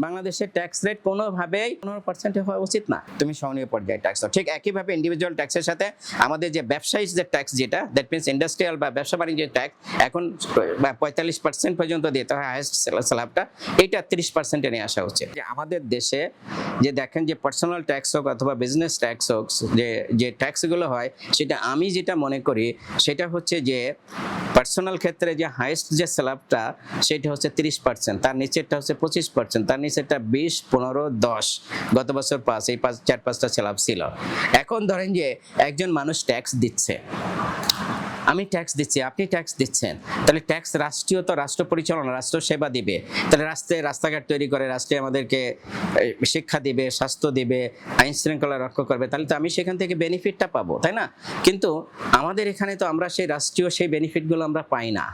বাংলাদেশের tax rate কোনোভাবেই 15% হওয়া উচিত না। তুমি সহনীয় পর্যায়ে ট্যাক্স দাও। ঠিক একইভাবে ইন্ডিভিজুয়াল ট্যাক্সের সাথে আমাদের যে ব্যবসায়ী যে ট্যাক্স যেটা দ্যাট মিনস ইন্ডাস্ট্রিয়াল বা ব্যবসা বাণিজ্যের ট্যাক্স এখন 45% পর্যন্ত দিতে হয় হাইয়েস্ট স্ল্যাবটা, এইটা 30% নিয়ে আসা উচিত। যে আমাদের দেশে যে দেখেন যে পার্সোনাল ট্যাক্স হোক অথবা বিজনেস ট্যাক্স হোক, যে ট্যাক্সগুলো হয় সেটা আমি যেটা মনে করি সেটা হচ্ছে যে পার্সোনাল ক্ষেত্রে যে হাইয়েস্ট যে স্ল্যাবটা সেটা হচ্ছে 30%, তার নিচেরটা হচ্ছে 25%, তার নিচেরটা 20, 15, 10, গত বছর 5, এই 4-5টা স্ল্যাব ছিল। এখন ধরেন যে একজন মানুষ ট্যাক্স দিচ্ছে, আমি ট্যাক্স দিচ্ছি, আপনি ট্যাক্স দিচ্ছেন, তাহলে ট্যাক্স রাষ্ট্রীয় তো রাষ্ট্র পরিচালনা, রাষ্ট্র সেবা দিবে, তাহলে রাস্তাঘাট তৈরি করে রাষ্ট্রে আমাদেরকে শিক্ষা দিবে, স্বাস্থ্য দিবে, আইন শৃঙ্খলা রক্ষা করবে, তাহলে তো আমি সেখান থেকে বেনিফিটটা পাবো, তাই না? কিন্তু আমাদের এখানে তো আমরা সেই রাষ্ট্রীয় সেই বেনিফিটগুলো আমরা পাই না।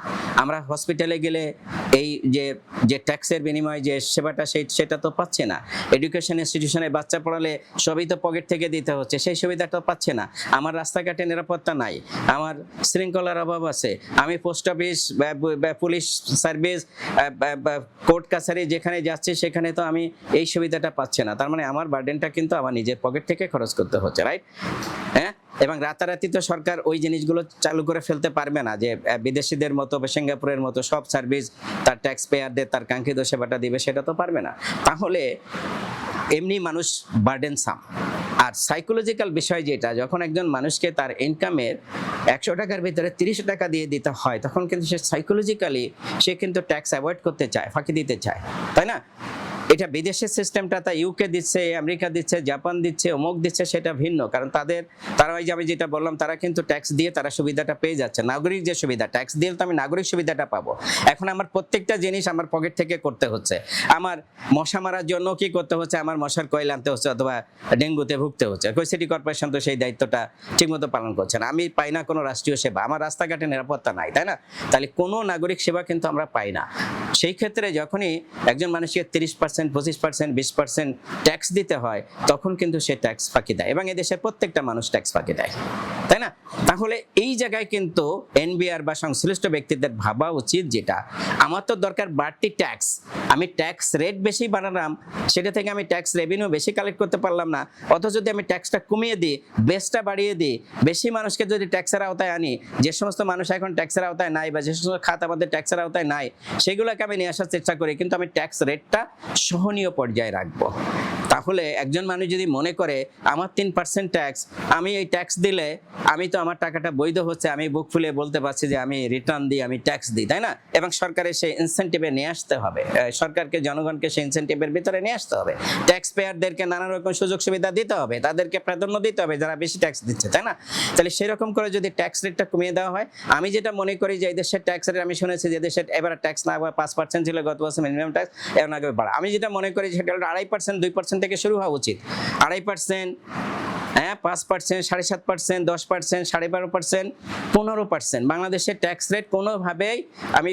আমরা হসপিটালে গেলে এই যে ট্যাক্সের বিনিময়ে যে সেবাটা সেটা তো পাচ্ছে না। এডুকেশন ইনস্টিটিউশনে বাচ্চা পড়ালে সবই তো পকেট থেকে দিতে হচ্ছে, সেই সুবিধাটা পাচ্ছে না। আমার রাস্তাঘাটে নিরাপত্তা নাই, আমার শৃঙ্খলার অভাব আছে, আমি post office, police service, court কাছারি যেখানে যাচ্ছে সেখানে তো আমি এই সুবিধাটা পাচ্ছি না। তার মানে আমার বার্ডেনটা কিন্তু আমার নিজের পকেট থেকে খরচ করতে হচ্ছে, রাইট? হ্যাঁ, এবং রাতারাতি তো সরকার ওই জিনিসগুলো চালু করে ফেলতে পারবে না যে বিদেশিদের মতো বা সিঙ্গাপুরের মতো সব সার্ভিস তার ট্যাক্স পেয়ারদের তার কাঙ্ক্ষিত সেবাটা দিবে, সেটা তো পারবে না। তাহলে এমনি মানুষ বার্ডেনসাম। আর সাইকোলজিক্যাল বিষয় যেটা, যখন একজন মানুষকে তার ইনকামের 100 টাকার ভিতরে 30 টাকা দিয়ে দিতে হয়, তখন কিন্তু সে সাইকোলজিক্যালি সে কিন্তু ট্যাক্স অ্যাভয়েড করতে চায়, ফাঁকি দিতে চায়, তাই না? এটা বিদেশের সিস্টেমটা তা ইউকে দিচ্ছে, আমেরিকা দিচ্ছে, জাপান দিচ্ছে, অমুক দিচ্ছে, সেটা ভিন্ন। কারণ তারা ওই যে আমি যেটা বললাম, তারা কিন্তু ট্যাক্স দিয়ে তারা সুবিধাটা পেয়ে যাচ্ছে, নাগরিক যে সুবিধা, ট্যাক্স দিয়ে তো আমি নাগরিক সুবিধাটা পাবো। এখন আমার প্রত্যেকটা জিনিস আমার পকেট থেকে করতে হচ্ছে। আমার মশা মারার জন্য কি করতে হচ্ছে, আমার মশার কয়েল আনতে হচ্ছে অথবা ডেঙ্গুতে ভুগতে হচ্ছে। সিটি কর্পোরেশন তো সেই দায়িত্বটা ঠিকমতো পালন করছে না। আমি পাই না কোনো রাষ্ট্রীয় সেবা, আমার রাস্তাঘাটে নিরাপত্তা নাই, তাই না? তাহলে কোনো নাগরিক সেবা কিন্তু আমরা পাই না। সেই ক্ষেত্রে যখনই একজন মানুষকে 30%, 25%, 20% ট্যাক্স দিতে হয়, তখন কিন্তু সে ট্যাক্স ফাঁকি দেয়, এবং এদেশের প্রত্যেকটা মানুষ ট্যাক্স ফাঁকি দেয়, তাই না? তাহলে এই জায়গায় কিন্তু এনবিআর বা সংশ্লিষ্ট ব্যক্তিদের ভাবা উচিত, যেটা আমার তো দরকার বাড়তি ট্যাক্স, আমি ট্যাক্স রেট বেশি বানালাম, সেটা থেকে আমি ট্যাক্স রেভিনিউ বেশি কালেক্ট করতে পারলাম না, অথচ যদি আমি ট্যাক্সটা কমিয়ে দিই, বেসটা বাড়িয়ে দিই, বেশি মানুষকে যদি ট্যাক্সের আওতায় আনি, যে সমস্ত মানুষ এখন ট্যাক্সের আওতায় নাই বা যে সমস্ত খাত আমাদের ট্যাক্সের আওতায় নাই, সেগুলোকে আমি নিয়ে আসার চেষ্টা করি, কিন্তু আমি ট্যাক্স রেটটা সহনীয় পর্যায়ে রাখবো। তাহলে একজন মানুষ যদি মনে করে আমার 3% ট্যাক্স, আমি এই ট্যাক্স দিলে আমি তো আমার টাকাটা বৈধ হচ্ছে, আমি বুক ফুলে বলতে পারছি যে আমি রিটার্ন দিই, আমি ট্যাক্স দিই, তাই না? এবং সরকারের সেই ইনসেন্টিভে নিয়ে আসতে হবে, সরকারকে জনগণকে সেই ইনসেন্টিভের ভিতরে নিয়ে আসতে হবে, ট্যাক্স পেয়ারদেরকে নানা রকম সুযোগ সুবিধা দিতে হবে, তাদেরকে প্রাধান্য দিতে হবে যারা বেশি ট্যাক্স দিচ্ছে, তাই না? তাহলে সেরকম করে যদি ট্যাক্স রেটটা কমিয়ে দেওয়া হয়, আমি যেটা মনে করি যে এই দেশের ট্যাক্স রেট, আমি শুনেছি যে দেশের এবার ট্যাক্স না 5% ছিল গত বছর মিনিমাম ট্যাক্স, এখন আগে বাড়া, আমি যেটা মনে করি সেটা 2.5%, 2% থেকে শুরু হওয়া উচিত। 2.5%, হ্যাঁ, 5%, 7.5%, 10%, 12.5%, 15%। বাংলাদেশের ট্যাক্স রেট কোনোভাবেই, আমি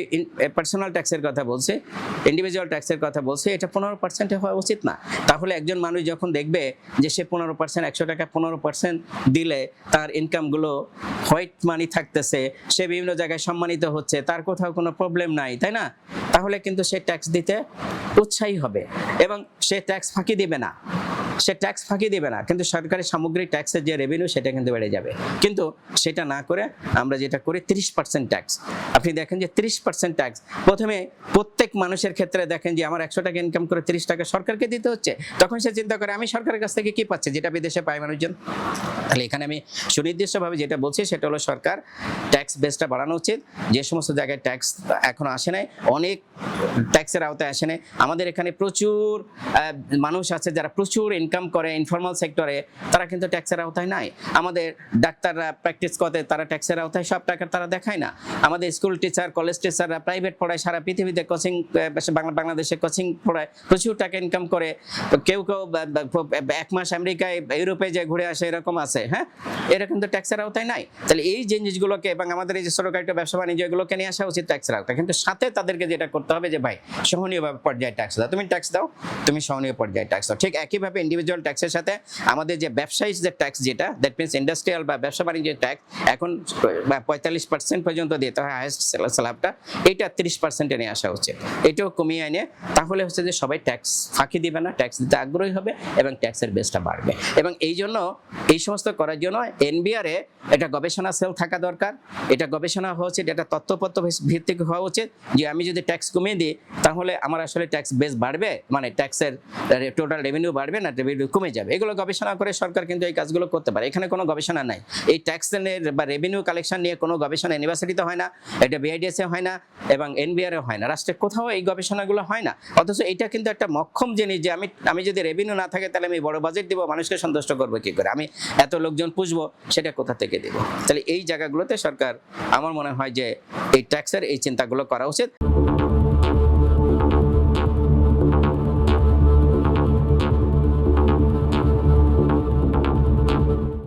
পার্সোনাল ট্যাক্সের কথা বলছি, ইন্ডিভিজুয়াল ট্যাক্সের কথা বলছি, এটা 15% হওয়া উচিত না। তাহলে একজন মানুষ যখন দেখবে যে সে 15%, 100 টাকা 15% দিলে তার ইনকামগুলো হোয়াইট মানি থাকতেছে, সে বিভিন্ন জায়গায় সম্মানিত হচ্ছে, তার কোথাও কোনো প্রবলেম নাই, তাই না? তাহলে কিন্তু সে ট্যাক্স দিতে উৎসাহী হবে এবং সে ট্যাক্স ফাঁকি দিবে না, কিন্তু সরকারি সামগ্রিক ট্যাক্সের যে রেভিনিউ সেটা কিন্তু বেড়ে যাবে। কিন্তু সেটা না করে আমরা যেটা করি 30% ট্যাক্স। আপনি দেখেন যে 30% ট্যাক্স প্রথমে প্রত্যেক মানুষের ক্ষেত্রে দেখেন যে আমার 100 টাকা ইনকাম করে 30 টাকা সরকারকে দিতে হচ্ছে, তখন সে চিন্তা করে আমি সরকারের কাছ থেকে কি পাচ্ছি যেটা বিদেশে পায় মানুষজন। তাহলে এখানে আমি সুনির্দিষ্টভাবে যেটা বলছি সেটা হলো সরকার ট্যাক্স বেসটা বাড়ানো উচিত। যে সমস্ত জায়গায় ট্যাক্স এখনো আসে নাই, অনেক ট্যাক্সের আওতায় আসে নাই, আমাদের এখানে প্রচুর মানুষ আছে যারা প্রচুর ইনকাম করে ইনফর্মাল সেক্টরে, তারা কিন্তু ট্যাক্সের আওতায় নাই। আমাদের ডাক্তাররা প্র্যাকটিস করে, তারা ট্যাক্সের আওতায় সব টাকা তারা দেখায় না। আমাদের স্কুল টিচার, কলেজ টিচাররা প্রাইভেট পড়ায়, সারা পৃথিবীতে কোচিং, বাংলাদেশে কোচিং পড়ায়, প্রচুর টাকা ইনকাম করে, কেউ 1 মাস আমেরিকায় ইউরোপে যে ঘুরে আসে, এরকম আছে, হ্যাঁ, এরা কিন্তু ট্যাক্সের আওতায় নাই। তাহলে এই জিনিসগুলোকে এবং আমাদের এই যে ছোটখাটো ব্যবসা বাণিজ্য, এগুলোকে নিয়ে আসা উচিত ট্যাক্সের আওতায়, কিন্তু সাথে তাদেরকে যেটা করতে হবে যে ভাই সহনীয় পর্যায়ে ট্যাক্স দাও, তুমি ট্যাক্স দাও, তুমি সহনীয় পর্যায়ে ট্যাক্স দাও। ঠিক একইভাবে ইন্ডিভিজুয়াল ট্যাক্সের সাথে আমাদের যে ব্যবসায়িক যে ট্যাক্স যেটা, দ্যাট মিনস ইন্ডাস্ট্রিয়াল বা ব্যবসা বাণিজ্যের ট্যাক্স এখন 45% পর্যন্ত দিতে হয় হাইয়েস্ট স্ল্যাবটা, এইটা 30% নিয়ে আসা উচিত। এটাও কমিয়ে আনে, তাহলে হচ্ছে যে সবাই ট্যাক্স ফাঁকি দিবে না, ট্যাক্স দিতে আগ্রহী হবে এবং ট্যাক্সের বেসটা বাড়বে। এবং এই জন্য এই সমস্ত করার জন্য এনবিআরে এটা গবেষণা সেল থাকা দরকার, এটা গবেষণা হওয়া উচিত, এটা তথ্যপত্র ভিত্তিক হওয়া উচিত যে আমি যদি ট্যাক্স কমিয়ে দিই তাহলে আমার আসলে ট্যাক্স বেস বাড়বে, মানে ট্যাক্সের টোটাল রেভিনিউ বাড়বে না রেভিনিউ কমে যাবে। এগুলো গবেষণা করে সরকার কিন্তু এই কাজগুলো করতে পারে। এখানে কোনো গবেষণা নাই, এই ট্যাক্সের বা রেভিনিউ কালেকশন নিয়ে কোনো গবেষণা ইউনিভার্সিটিতে হয় না, এটা বিআইডিএসে হয় না এবং এনবিআর হয় না, রাষ্ট্রের কোথাও এই গবেষণাগুলো হয় না। অথচ এটা কিন্তু একটা মক্ষম জিনিস যে আমি যদি রেভিনিউ না থাকে তাহলে আমি বড় বাজেট দিব, মানুষকে সন্তুষ্ট করবো কি করে, আমি এত লোকজন পুষবো, সেটা কোথা থেকে দেব? তাহলে এই জায়গাগুলোতে সরকার আমার মনে হয় যে এই ট্যাক্সের এই চিন্তাগুলো করা উচিত।